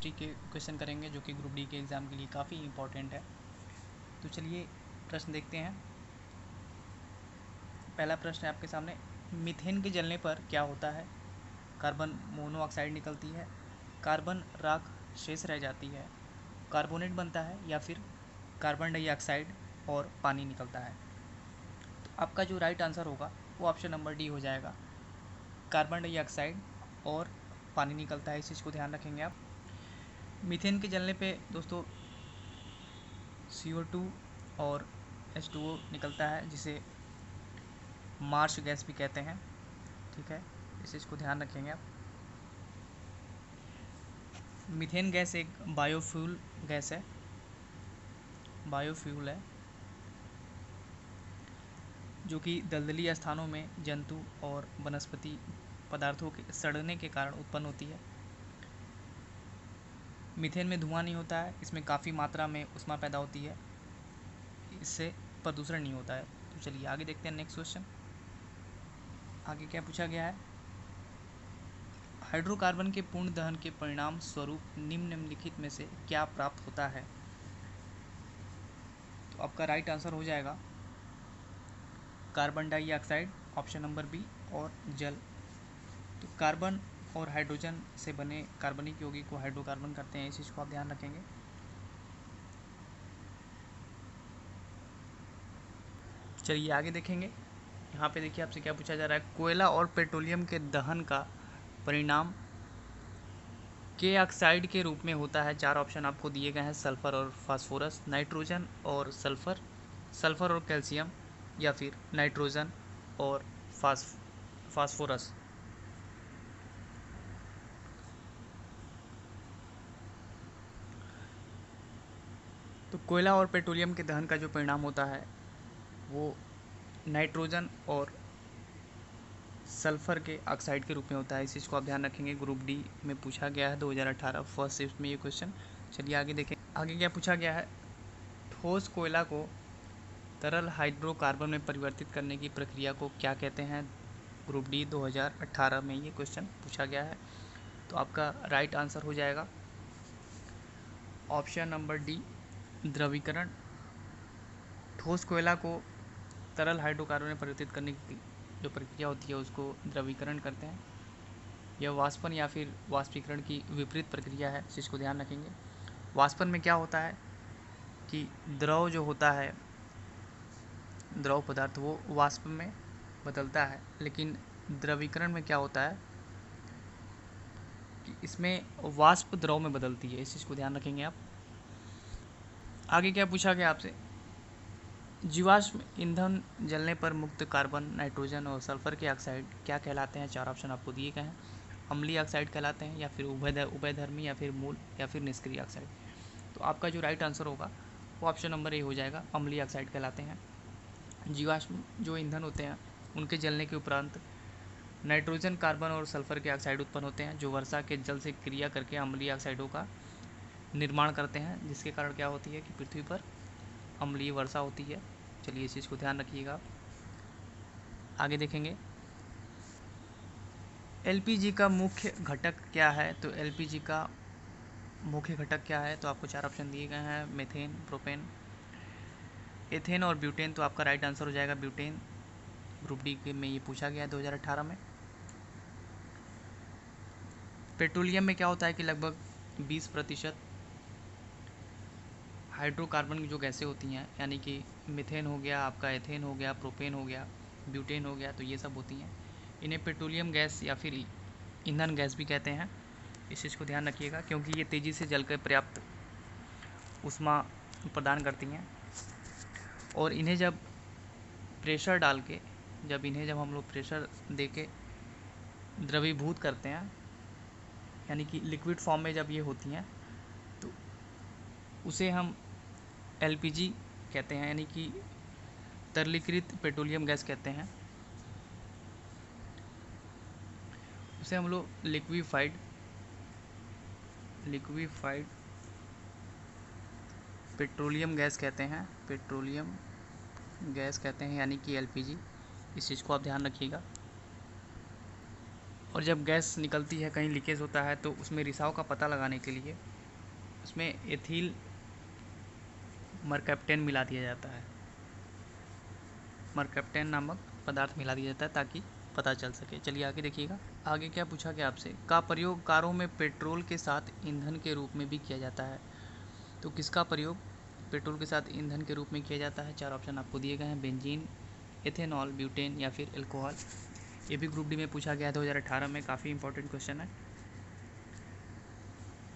Chemistry के question करेंगे जो कि ग्रुप डी के एग्ज़ाम के लिए काफ़ी इंपॉर्टेंट है। तो चलिए प्रश्न देखते हैं। पहला प्रश्न है आपके सामने, मीथेन के जलने पर क्या होता है? कार्बन मोनोऑक्साइड निकलती है, कार्बन राख शेष रह जाती है, कार्बोनेट बनता है या फिर कार्बन डाइऑक्साइड और पानी निकलता है। तो आपका जो राइट आंसर होगा वो ऑप्शन नंबर डी हो जाएगा, कार्बन डाइऑक्साइड और पानी निकलता है। इस चीज़ को ध्यान रखेंगे आप। मीथेन के जलने पे दोस्तों CO2 और H2O निकलता है, जिसे मार्श गैस भी कहते हैं। ठीक है, इस चीज़ को ध्यान रखेंगे आप। मीथेन गैस एक बायोफ्यूल गैस है, बायोफ्यूल है जो कि दलदली स्थानों में जंतु और वनस्पति पदार्थों के सड़ने के कारण उत्पन्न होती है। मीथेन में धुआं नहीं होता है, इसमें काफ़ी मात्रा में ऊष्मा पैदा होती है, इससे प्रदूषण नहीं होता है। तो चलिए आगे देखते हैं नेक्स्ट क्वेश्चन। आगे क्या पूछा गया है, हाइड्रोकार्बन के पूर्ण दहन के परिणाम स्वरूप निम्नलिखित में से क्या प्राप्त होता है? तो आपका राइट आंसर हो जाएगा carbon dioxide, option number B, और जल। तो कार्बन और हाइड्रोजन से बने कार्बनिक यौगिक को हाइड्रोकार्बन करते हैं, इस चीज़ को आप ध्यान रखेंगे। चलिए आगे देखेंगे। यहाँ पे देखिए आपसे क्या पूछा जा रहा है, कोयला और पेट्रोलियम के दहन का परिणाम के ऑक्साइड के रूप में होता है। चार ऑप्शन आपको दिए गए हैं, सल्फर और फास्फोरस, नाइट्रोजन और सल्फर, सल्फर और कैल्शियम, या फिर नाइट्रोजन और फास्फोरस। तो कोयला और पेट्रोलियम के दहन का जो परिणाम होता है वो नाइट्रोजन और सल्फर के ऑक्साइड के रूप में होता है। इस चीज़ को आप ध्यान रखेंगे, ग्रुप डी में पूछा गया है 2018 फर्स्ट शिफ्ट में ये क्वेश्चन। चलिए आगे देखें। आगे क्या पूछा गया है, ठोस कोयला को तरल हाइड्रोकार्बन में परिवर्तित करने की प्रक्रिया को क्या कहते हैं? ग्रुप डी 2018 में ये क्वेश्चन पूछा गया है। तो आपका राइट आंसर हो जाएगा ऑप्शन नंबर डी, द्रवीकरण। ठोस कोयला को तरल हाइड्रोकार्बन में परिवर्तित करने की जो प्रक्रिया होती है उसको द्रवीकरण कहते हैं। यह वाष्पन या फिर वाष्पीकरण की विपरीत प्रक्रिया है, इस चीज़ को ध्यान रखेंगे। वाष्पन में क्या होता है कि द्रव जो होता है, द्रव पदार्थ, वो वाष्प में बदलता है, लेकिन द्रवीकरण में क्या होता है कि इसमें वाष्प द्रव में बदलती है। इस चीज़ को ध्यान रखेंगे आप। आगे क्या पूछा गया आपसे, जीवाश्म ईंधन जलने पर मुक्त कार्बन, नाइट्रोजन और सल्फर के ऑक्साइड क्या कहलाते हैं? चार ऑप्शन आपको दिए गए हैं, अम्लीय ऑक्साइड कहलाते हैं, या फिर उभयधर्मी, या फिर मूल, या फिर निष्क्रिय ऑक्साइड। तो आपका जो राइट आंसर होगा वो ऑप्शन नंबर ए हो जाएगा, अम्लीय ऑक्साइड कहलाते हैं। जीवाश्म जो ईंधन होते हैं उनके जलने के उपरांत नाइट्रोजन, कार्बन और सल्फर के ऑक्साइड उत्पन्न होते हैं, जो वर्षा के जल से क्रिया करके अम्लीय ऑक्साइडों का निर्माण करते हैं, जिसके कारण क्या होती है कि पृथ्वी पर अम्लीय वर्षा होती है। चलिए इस चीज़ को ध्यान रखिएगा। आगे देखेंगे, एलपीजी का मुख्य घटक क्या है? तो एलपीजी का मुख्य घटक क्या है? तो आपको चार ऑप्शन दिए गए हैं, मेथेन, प्रोपेन, एथेन और ब्यूटेन। तो आपका राइट आंसर हो जाएगा ब्यूटेन। ग्रुप डी के में ये पूछा गया है 2018 में। पेट्रोलियम में क्या होता है कि लगभग 20% हाइड्रोकार्बन की जो गैसें होती हैं, यानी कि मीथेन हो गया, आपका एथेन हो गया, प्रोपेन हो गया, ब्यूटेन हो गया, तो ये सब होती हैं। इन्हें पेट्रोलियम गैस या फिर ईंधन गैस भी कहते हैं। इस चीज़ को ध्यान रखिएगा, क्योंकि ये तेज़ी से जलकर पर्याप्त ऊष्मा प्रदान करती हैं। और इन्हें जब प्रेशर डाल के, जब हम लोग प्रेशर दे के द्रवीभूत करते हैं, यानी कि लिक्विड फॉर्म में जब ये होती हैं, तो उसे हम एलपीजी कहते हैं, यानी कि तरलीकृत पेट्रोलियम गैस कहते हैं। उसे हम लोग लिक्विफाइड पेट्रोलियम गैस कहते हैं, पेट्रोलियम गैस कहते हैं, यानी कि एलपीजी। इस चीज़ को आप ध्यान रखिएगा। और जब गैस निकलती है, कहीं लीकेज होता है, तो उसमें रिसाव का पता लगाने के लिए उसमें एथिल मरकैप्टेन मिला दिया जाता है। मरकैप्टेन नामक पदार्थ मिला दिया जाता है ताकि पता चल सके। चलिए आगे देखिएगा। आगे क्या पूछा गया आपसे, का प्रयोग कारों में पेट्रोल के साथ ईंधन के रूप में भी किया जाता है। तो किसका प्रयोग पेट्रोल के साथ ईंधन के रूप में किया जाता है? 4 ऑप्शन आपको दिए गए हैं, बेंजीन, एथेनॉल, ब्यूटेन या फिर एल्कोहल। ये भी ग्रुप डी में पूछा गया 2018 में, काफ़ी इंपॉर्टेंट क्वेश्चन है।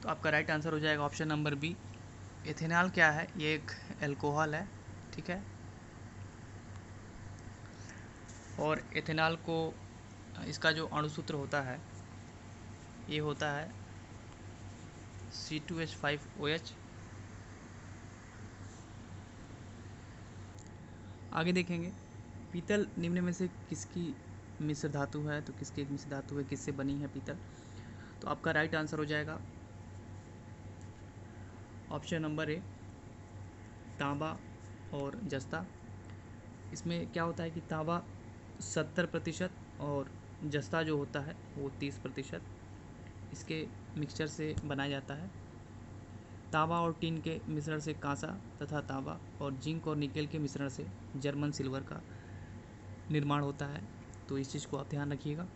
तो आपका राइट आंसर हो जाएगा ऑप्शन नंबर बी। एथेनॉल क्या है? ये एक एल्कोहल है, ठीक है। और एथेनॉल को, इसका जो अणुसूत्र होता है ये होता है C2H5OH। आगे देखेंगे, पीतल निम्न में से किसकी मिश्र धातु है। तो किसकी एक मिश्र धातु है, किससे बनी है पीतल? तो आपका राइट आंसर हो जाएगा ऑप्शन नंबर ए, तांबा और जस्ता। इसमें क्या होता है कि तांबा 70% और जस्ता जो होता है वो 30% इसके मिक्सचर से बनाया जाता है। तांबा और टीन के मिश्रण से कांसा तथा तांबा और जिंक और निकेल के मिश्रण से जर्मन सिल्वर का निर्माण होता है। तो इस चीज़ को आप ध्यान रखिएगा।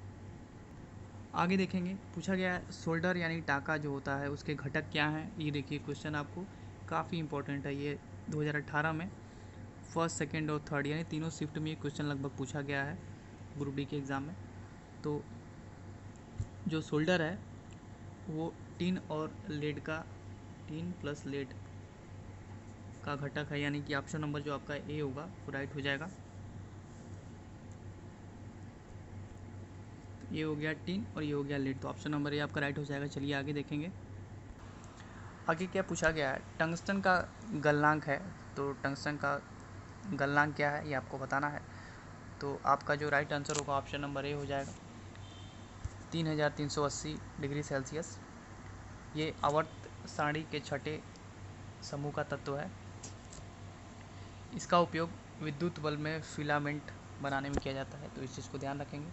आगे देखेंगे, पूछा गया है सोल्डर यानी टाका जो होता है उसके घटक क्या हैं। ये देखिए क्वेश्चन आपको काफ़ी इंपॉर्टेंट है। ये 2018 में फर्स्ट, सेकेंड और थर्ड यानी तीनों शिफ्ट में ये क्वेश्चन लगभग पूछा गया है ग्रुप डी के एग्ज़ाम में। तो जो सोल्डर है वो टीन और लेड का, टीन प्लस लेड का घटक है, यानी कि ऑप्शन नंबर जो आपका ए होगा वो राइट हो जाएगा। तो ये हो गया टीन और ये हो गया लेड, तो ऑप्शन नंबर ए आपका राइट हो जाएगा। चलिए आगे देखेंगे। आगे क्या पूछा गया है, टंगस्टन का गलनांक है। तो टंगस्टन का गलनांक क्या है ये आपको बताना है। तो आपका जो राइट आंसर होगा ऑप्शन नंबर ए हो जाएगा 3380 डिग्री सेल्सियस। ये आवर्त सारणी के छठे समूह का तत्व है। इसका उपयोग विद्युत बल्ब में फिलामेंट बनाने में किया जाता है। तो इस चीज़ को ध्यान रखेंगे।